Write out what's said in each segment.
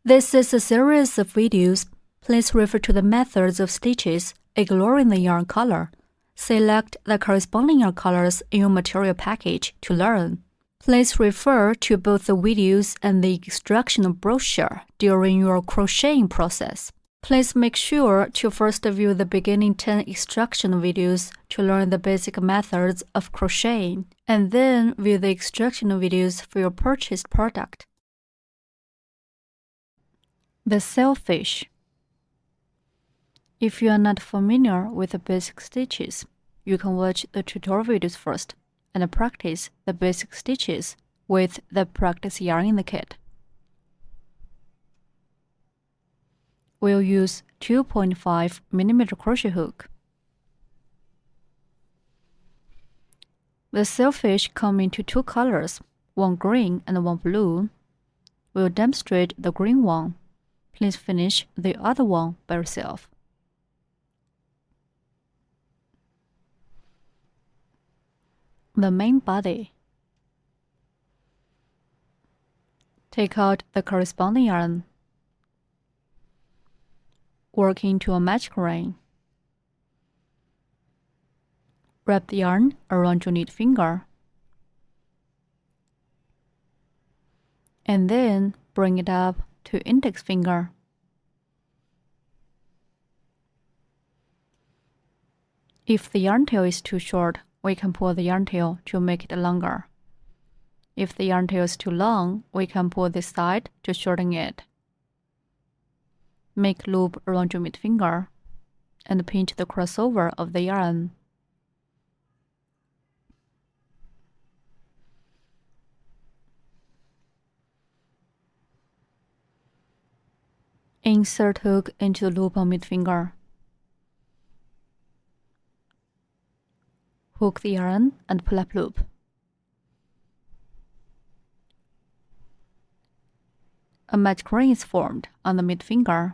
This is a series of videos. Please refer to the methods of stitches, ignoring the yarn color. Select the corresponding yarn colors in your material package to learn. Please refer to both the videos and the instructional brochure during your crocheting process. Please make sure to first view the beginning 10 instructional videos to learn the basic methods of crocheting, and then view the instructional videos for your purchased product. The Sailfish. If you are not familiar with the basic stitches, you can watch the tutorial videos first and practice the basic stitches with the practice yarn in the kit. We'll use 2.5 mm crochet hook. The Sailfish come into two colors, one green and one blue. We'll demonstrate the green one. Please finish the other one by yourself. The main body. Take out the corresponding yarn. Work into a magic ring. Wrap the yarn around your knit finger. And then bring it up to index finger. If the yarn tail is too short, we can pull the yarn tail to make it longer. If the yarn tail is too long, we can pull this side to shorten it. Make loop around your mid finger and pinch the crossover of the yarn. Insert hook into the loop on mid finger. Hook the yarn and pull up loop. A magic ring is formed on the mid finger.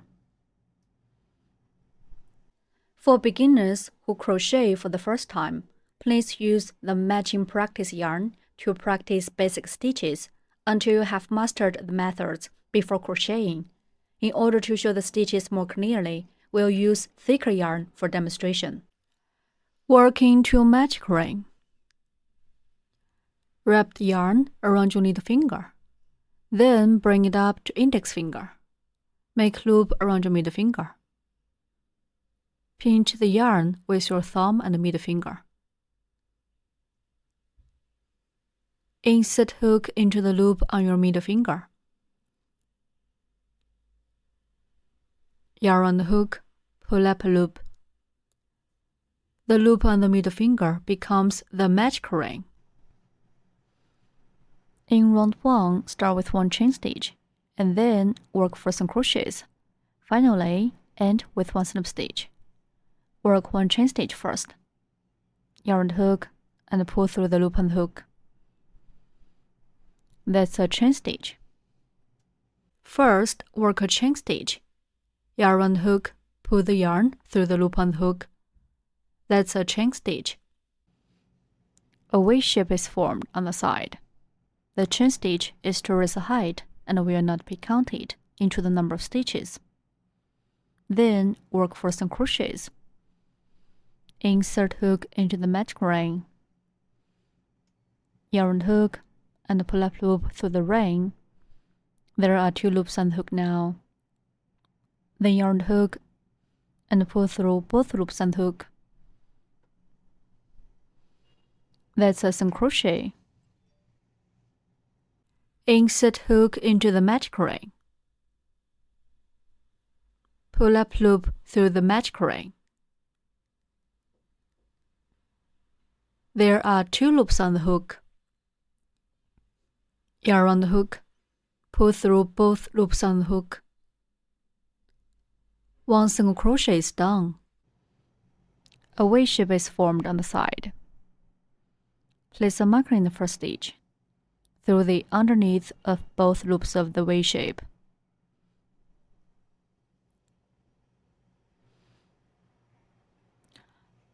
For beginners who crochet for the first time, please use the matching practice yarn to practice basic stitches until you have mastered the methods before crocheting. In order to show the stitches more clearly, we'll use thicker yarn for demonstration. Work into a magic ring. Wrap the yarn around your knit finger. Then bring it up to index finger. Make loop around your middle finger. Pinch the yarn with your thumb and middle finger. Insert hook into the loop on your middle finger. Yarn on the hook, pull up a loop. The loop on the middle finger becomes the magic ring. In round 1, start with 1 chain stitch, and then work for some crochets. Finally, end with 1 slip stitch. Work 1 chain stitch first. Yarn the hook and pull through the loop on the hook. That's a chain stitch. First, work a chain stitch. Yarn on the hook, pull the yarn through the loop on the hook. That's a chain stitch. A V shape is formed on the side. The chain stitch is to raise the height and will not be counted into the number of stitches. Then work for some crochets. Insert hook into the magic ring. Yarn the hook and pull up loop through the ring. There are 2 loops on the hook now. Then yarn the hook and pull through both loops on the hook. That's a single crochet. Insert hook into the magic ring. Pull up loop through the magic ring. There are 2 loops on the hook. Yarn on the hook, pull through both loops on the hook. 1 single crochet is done. A V shape is formed on the side. Place a marker in the first stitch, through the underneath of both loops of the V shape.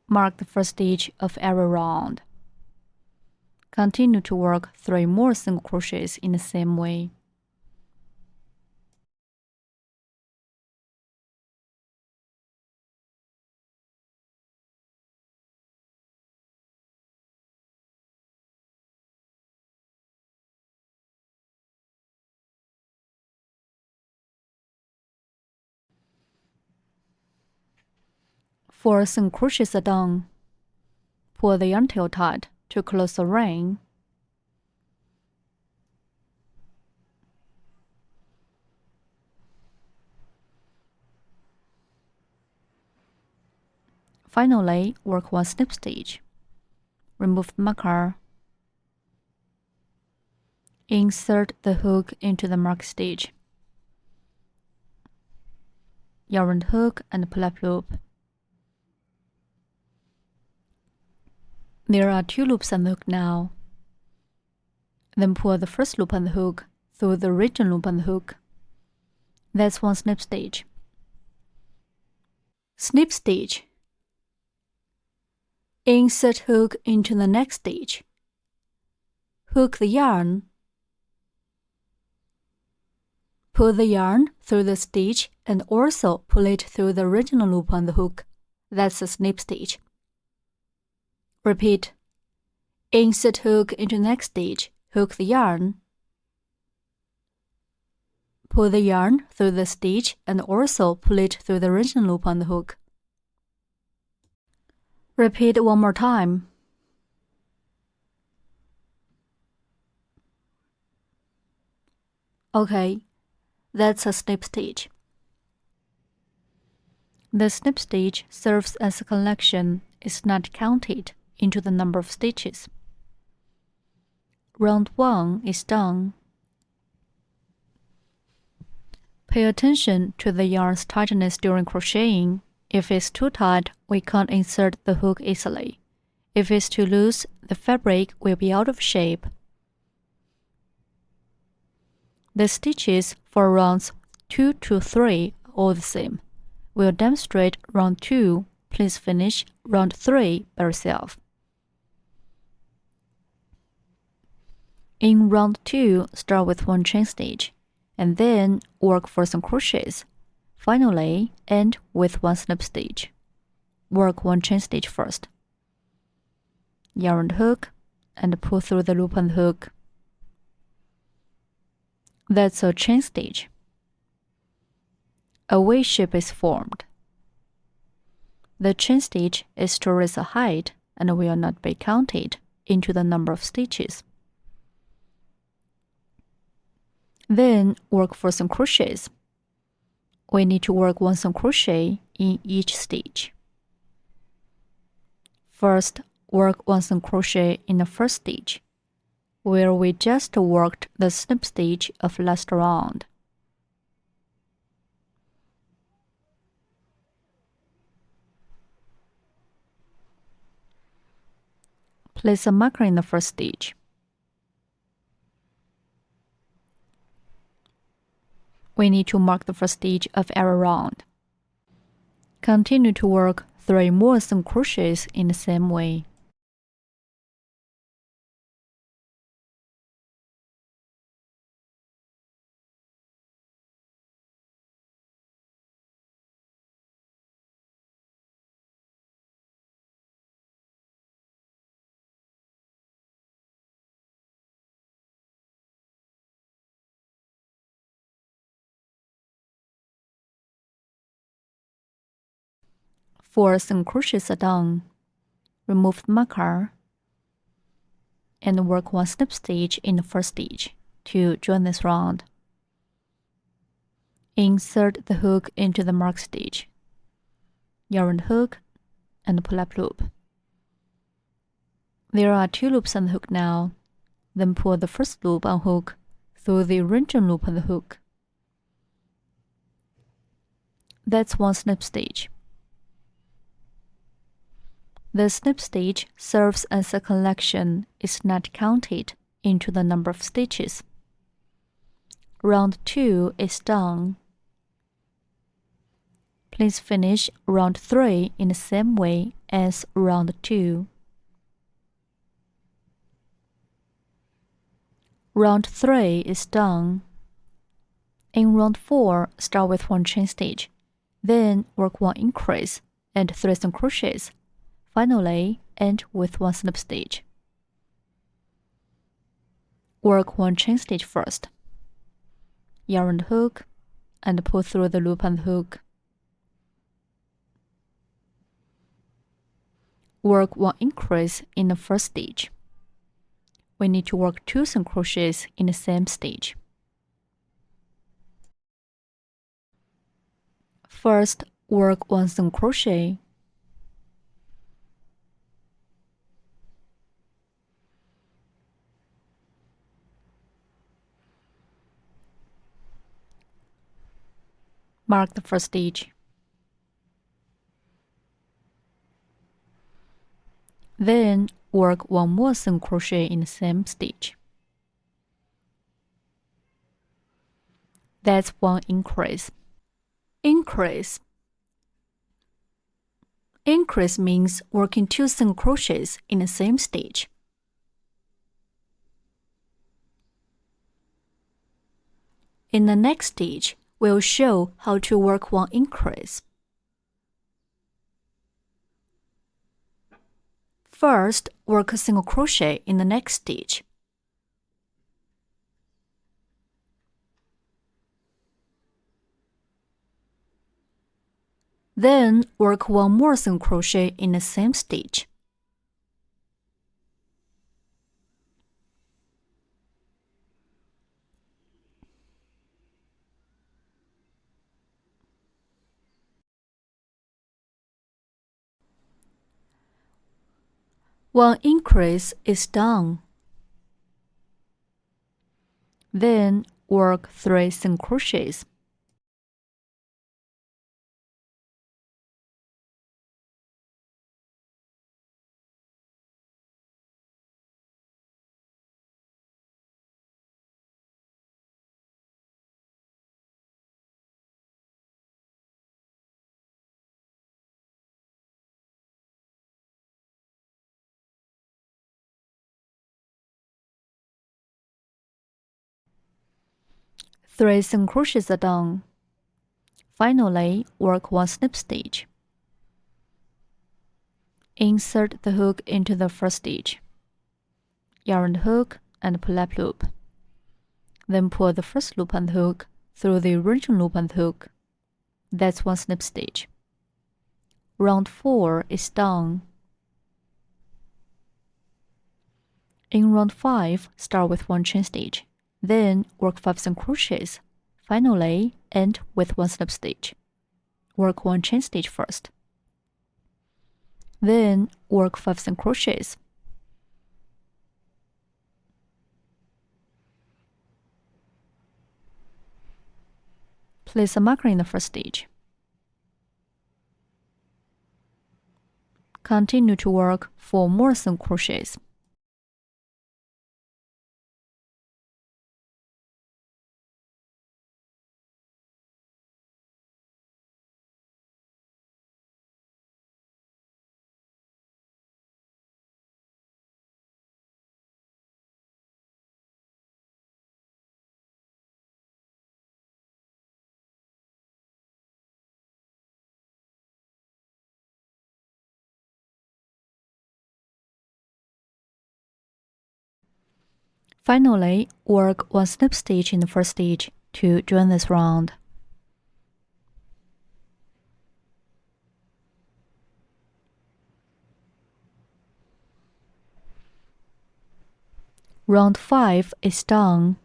Mark the first stitch of every round. Continue to work 3 more single crochets in the same way. 4 single crochets are done. Pull the yarn tail tight to close the ring. Finally, work 1 slip stitch. Remove the marker. Insert the hook into the mark stitch. Yarn hook and pull up loop. There are 2 loops on the hook now. Then pull the first loop on the hook through the original loop on the hook. That's 1 slip stitch. Snip stitch. Insert hook into the next stitch. Hook the yarn. Pull the yarn through the stitch and also pull it through the original loop on the hook. That's a snip stitch. Repeat. Insert hook into next stitch. Hook the yarn. Pull the yarn through the stitch and also pull it through the original loop on the hook. Repeat 1 more time. Okay, that's a snip stitch. The snip stitch serves as a collection. It's not counted into the number of stitches. Round 1 is done. Pay attention to the yarn's tightness during crocheting. If it's too tight, we can't insert the hook easily. If it's too loose, the fabric will be out of shape. The stitches for rounds 2 to 3 are all the same. We'll demonstrate round 2. Please finish round 3 by yourself. In round 2, start with 1 chain stitch, and then work 4 single crochets. Finally, end with 1 slip stitch. Work 1 chain stitch first. Yarn hook and pull through the loop on the hook. That's a chain stitch. A V shape is formed. The chain stitch is to raise the height and will not be counted into the number of stitches. Then work 4 single crochets. We need to work 1 single crochet in each stitch. First, work 1 single crochet in the first stitch, where we just worked the snip stitch of last round. Place a marker in the first stitch. We need to mark the first stitch of every round. Continue to work 3 more single crochets in the same way. Four single crochets are done. Remove the marker and work 1 slip stitch in the first stitch to join this round. Insert the hook into the mark stitch. Yarn hook and pull up loop. There are 2 loops on the hook now. Then pull the first loop on hook through the original loop on the hook. That's 1 snip stitch. The snip stitch serves as a collection. It's not counted into the number of stitches. Round 2 is done. Please finish round 3 in the same way as round 2. Round 3 is done. In round 4, start with 1 chain stitch, then work 1 increase and 3 single crochets. Finally, end with 1 slip stitch. Work 1 chain stitch first. Yarn hook and pull through the loop on the hook. work 1 increase in the first stage. We need to work 2 single crochets in the same stage. First, work 1 single crochet. Mark the first stage. Then work 1 more single crochet in the same stitch. That's 1 increase. Increase. Increase means working 2 single crochets in the same stitch. In the next stitch, we'll show how to work 1 increase. First, work a single crochet in the next stitch. Then work 1 more single crochet in the same stitch. One increase is done. Then work 3 single crochets. Three single crochets are done. Finally, work 1 slip stitch. Insert the hook into the first stitch. Yarn the hook and pull up loop. Then pull the first loop on the hook through the original loop on the hook. That's 1 slip stitch. Round 4 is done. In round 5, start with 1 chain stitch. Then work 5 single crochets. Finally, end with 1 slip stitch. Work 1 chain stitch first. Then work 5 single crochets. Place a marker in the first stitch. Continue to work 4 more single crochets. Finally, work 1 slip stitch in the first stitch to join this round. Round 5 is done.